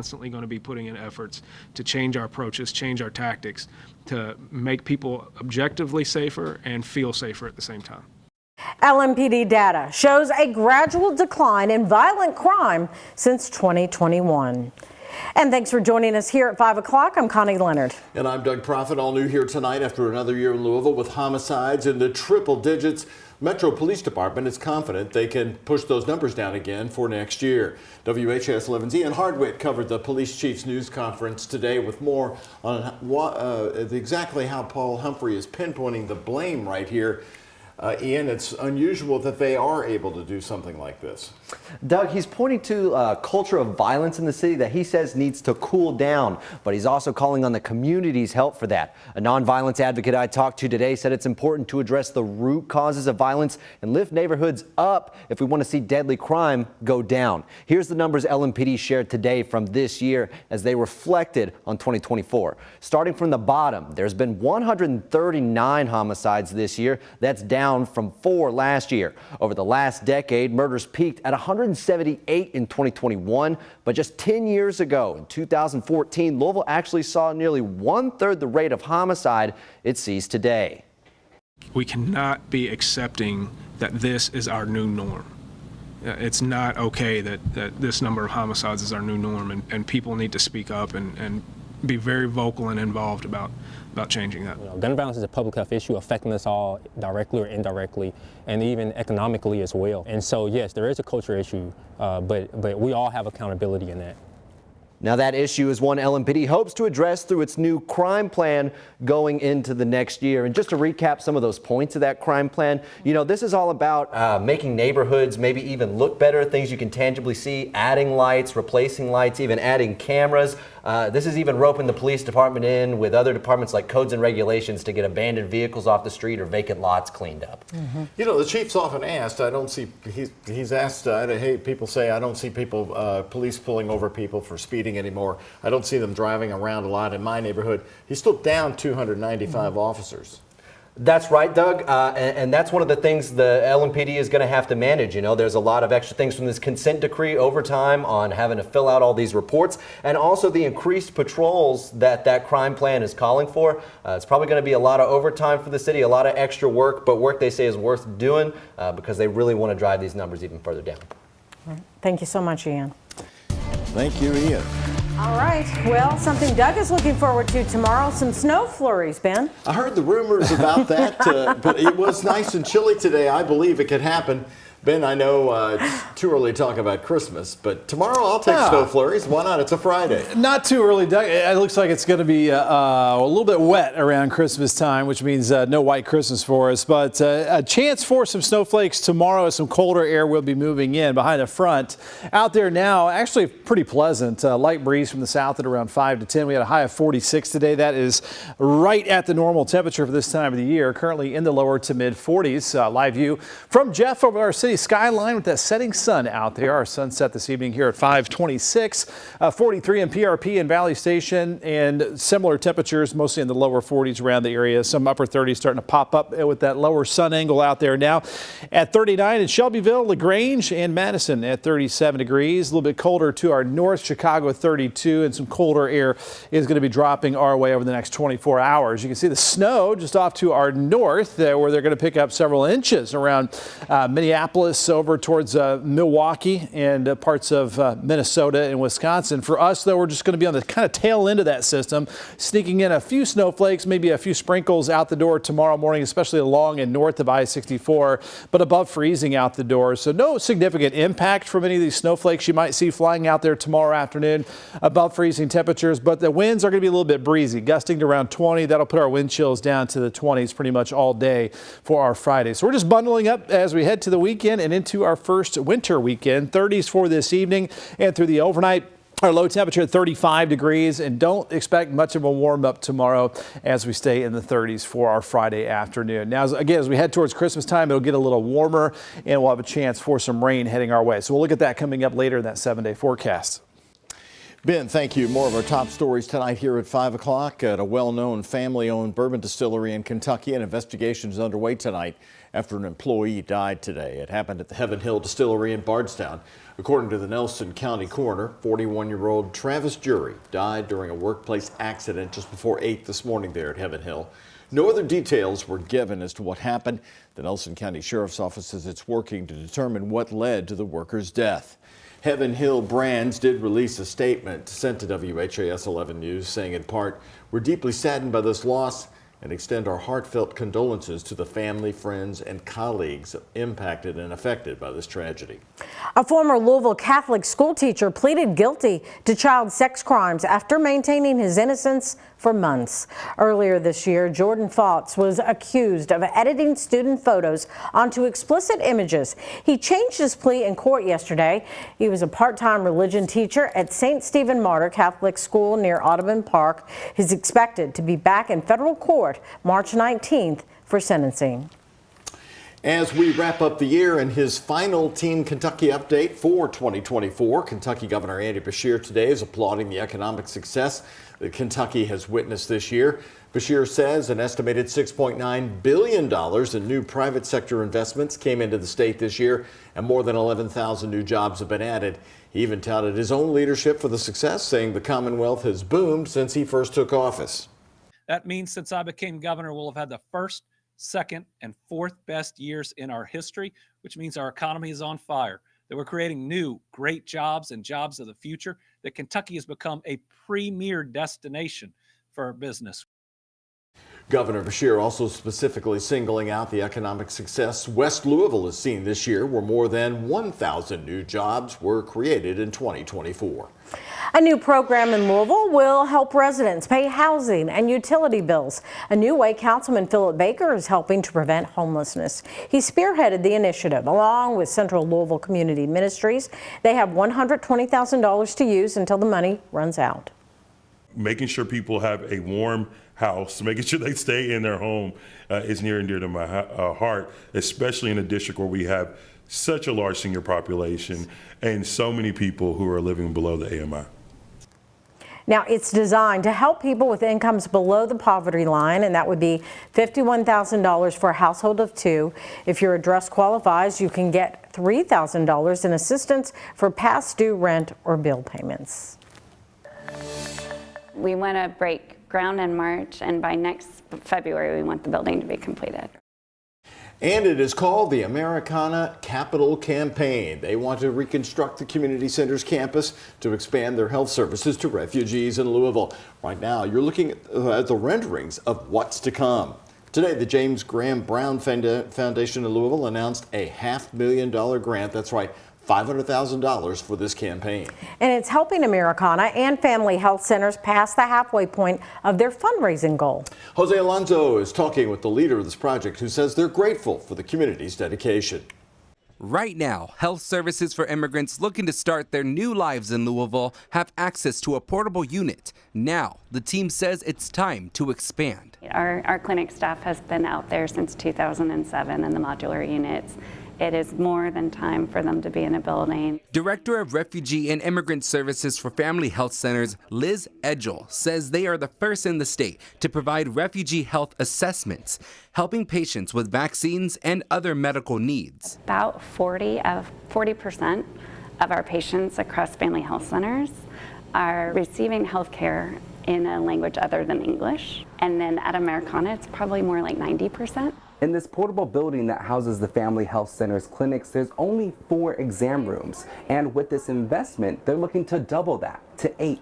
constantly going to be putting in efforts to change our approaches, change our tactics, to make people objectively safer and feel safer at the same time. LMPD data shows a gradual decline in violent crime since 2021. And thanks for joining us here at 5 o'clock. I'm Connie Leonard. And I'm Doug Proffitt, all new here tonight after another year in Louisville with homicides in the triple digits. Metro Police Department is confident they can push those numbers down again for next year. WHAS11's Ian Hardwick covered the police chief's news conference today with more on exactly how Paul Humphrey is pinpointing the blame right here. Ian, it's unusual that they are able to do something like this. Doug, he's pointing to a culture of violence in the city that he says needs to cool down, but he's also calling on the community's help for that. A nonviolence advocate I talked to today said it's important to address the root causes of violence and lift neighborhoods up if we want to see deadly crime go down. Here's the numbers LMPD shared today from this year as they reflected on 2024. Starting from the bottom, there's been 139 homicides this year. That's down from 4 last year. Over the last decade, murders peaked at 178 in 2021, but just 10 years ago, in 2014, Louisville actually saw nearly 1/3 the rate of homicide it sees today. We cannot be accepting that this is our new norm. It's not okay that this number of homicides is our new norm, and people need to speak up and be very vocal and involved about changing that. Gun violence is a public health issue affecting us all directly or indirectly, and even economically as well. And so, yes, there is a culture issue, but we all have accountability in that. Now that issue is one LMPD hopes to address through its new crime plan going into the next year. And just to recap some of those points of that crime plan, you know, this is all about making neighborhoods maybe even look better, things you can tangibly see, adding lights, replacing lights, even adding cameras. This is even roping the police department in with other departments like codes and regulations to get abandoned vehicles off the street or vacant lots cleaned up. Mm-hmm. You know, the chief's often asked, he's asked, hey, people say, I don't see police pulling over people for speeding anymore. I don't see them driving around a lot in my neighborhood. He's still down 295 officers. That's right, Doug, and that's one of the things the LMPD is going to have to manage. You know, there's a lot of extra things from this consent decree over time on having to fill out all these reports, and also the increased patrols that crime plan is calling for. It's probably going to be a lot of overtime for the city, a lot of extra work, but work they say is worth doing because they really want to drive these numbers even further down. Thank you so much, Ian. Thank you, Ian. All right. Well, something Doug is looking forward to tomorrow, some snow flurries, Ben. I heard the rumors about that, but it was nice and chilly today. I believe it could happen. Ben, I know it's too early to talk about Christmas, but tomorrow I'll take snow flurries. Why not? It's a Friday. Not too early, Doug. It looks like it's going to be a little bit wet around Christmas time, which means no white Christmas for us. But a chance for some snowflakes tomorrow as some colder air will be moving in behind the front. Out there now, actually pretty pleasant. Light breeze from the south at around 5 to 10. We had a high of 46 today. That is right at the normal temperature for this time of the year. Currently in the lower to mid 40s. Live view from Jeff over our city skyline with that setting sun out there. Our sunset this evening here at 5:26, 43 in PRP and Valley Station, and similar temperatures mostly in the lower 40s around the area. Some upper 30s starting to pop up with that lower sun angle out there now. At 39 in Shelbyville, LaGrange, and Madison at 37 degrees. A little bit colder to our north, Chicago at 32, and some colder air is going to be dropping our way over the next 24 hours. You can see the snow just off to our north where they're going to pick up several inches around Minneapolis over towards Milwaukee and parts of Minnesota and Wisconsin. For us, though, we're just going to be on the kind of tail end of that system, sneaking in a few snowflakes, maybe a few sprinkles out the door tomorrow morning, especially along and north of I-64, but above freezing out the door. So no significant impact from any of these snowflakes you might see flying out there tomorrow afternoon, above freezing temperatures, but the winds are going to be a little bit breezy, gusting to around 20. That'll put our wind chills down to the 20s pretty much all day for our Friday. So we're just bundling up as we head to the weekend and into our first winter weekend. 30s for this evening and through the overnight. Our low temperature at 35 degrees, and don't expect much of a warm up tomorrow as we stay in the 30s for our Friday afternoon. Now, again, as we head towards Christmas time, it'll get a little warmer and we'll have a chance for some rain heading our way. So we'll look at that coming up later in that 7-day forecast. Ben, thank you. More of our top stories tonight here at 5 o'clock. At a well-known family-owned bourbon distillery in Kentucky, an investigation is underway tonight after an employee died today. It happened at the Heaven Hill Distillery in Bardstown. According to the Nelson County coroner, 41-year-old Travis Jury died during a workplace accident just before 8 this morning there at Heaven Hill. No other details were given as to what happened. The Nelson County Sheriff's Office says it's working to determine what led to the worker's death. Heaven Hill Brands did release a statement sent to WHAS11 News saying in part, "We're deeply saddened by this loss and extend our heartfelt condolences to the family, friends, and colleagues impacted and affected by this tragedy." A former Louisville Catholic school teacher pleaded guilty to child sex crimes after maintaining his innocence for months. Earlier this year, Jordan Fouts was accused of editing student photos onto explicit images. He changed his plea in court yesterday. He was a part-time religion teacher at St. Stephen Martyr Catholic School near Audubon Park. He's expected to be back in federal court March 19th for sentencing. As we wrap up the year in his final Team Kentucky update for 2024, Kentucky Governor Andy Beshear today is applauding the economic success that Kentucky has witnessed this year. Beshear says an estimated $6.9 billion in new private sector investments came into the state this year, and more than 11,000 new jobs have been added. He even touted his own leadership for the success, saying the Commonwealth has boomed since he first took office. That means since I became governor, we'll have had the first, second, and fourth best years in our history, which means our economy is on fire, that we're creating new, great jobs and jobs of the future, that Kentucky has become a premier destination for business. Governor Beshear also specifically singling out the economic success West Louisville has seen this year, where more than 1,000 new jobs were created in 2024. A new program in Louisville will help residents pay housing and utility bills. A new way Councilman Philip Baker is helping to prevent homelessness. He spearheaded the initiative along with Central Louisville Community Ministries. They have $120,000 to use until the money runs out. Making sure people have a warm house, making sure they stay in their home is near and dear to my heart, especially in a district where we have such a large senior population and so many people who are living below the AMI. Now, it's designed to help people with incomes below the poverty line, and that would be $51,000 for a household of two. If your address qualifies, you can get $3,000 in assistance for past due rent or bill payments. We want to break ground in March, and by next February, we want the building to be completed. And it is called the Americana Capital Campaign. They want to reconstruct the community center's campus to expand their health services to refugees in Louisville. Right now, you're looking at the renderings of what's to come. Today, the James Graham Brown Foundation in Louisville announced a $500,000 grant. That's right, $500,000 for this campaign. And it's helping Americana and family health centers pass the halfway point of their fundraising goal. Jose Alonso is talking with the leader of this project, who says they're grateful for the community's dedication. Right now, health services for immigrants looking to start their new lives in Louisville have access to a portable unit. Now, the team says it's time to expand. Our clinic staff has been out there since 2007 in the modular units. It is more than time for them to be in a building. Director of Refugee and Immigrant Services for Family Health Centers, Liz Edgel, says they are the first in the state to provide refugee health assessments, helping patients with vaccines and other medical needs. About 40% of our patients across family health centers are receiving health care in a language other than English. And then at Americana, it's probably more like 90%. In this portable building that houses the Family Health Center's clinics, there's only 4 exam rooms. And with this investment, they're looking to double that to 8.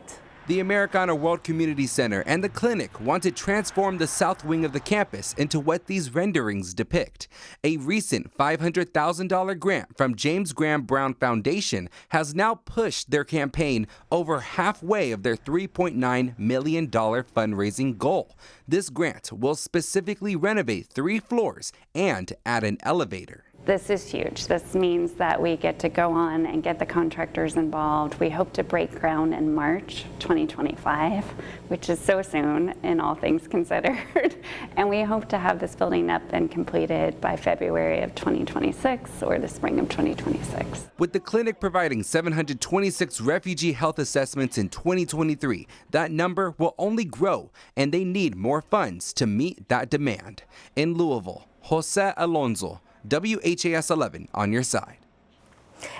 The Americana World Community Center and the clinic want to transform the south wing of the campus into what these renderings depict. A recent $500,000 grant from James Graham Brown Foundation has now pushed their campaign over halfway of their $3.9 million fundraising goal. This grant will specifically renovate 3 floors and add an elevator. This is huge. This means that we get to go on and get the contractors involved. We hope to break ground in March 2025, which is so soon in all things considered. And we hope to have this building up and completed by February of 2026 or the spring of 2026. With the clinic providing 726 refugee health assessments in 2023, that number will only grow, and they need more funds to meet that demand. In Louisville, Jose Alonso, WHAS 11 on your side.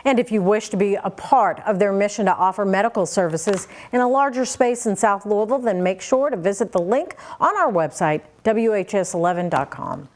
And if you wish to be a part of their mission to offer medical services in a larger space in South Louisville, then make sure to visit the link on our website, WHAS11.com.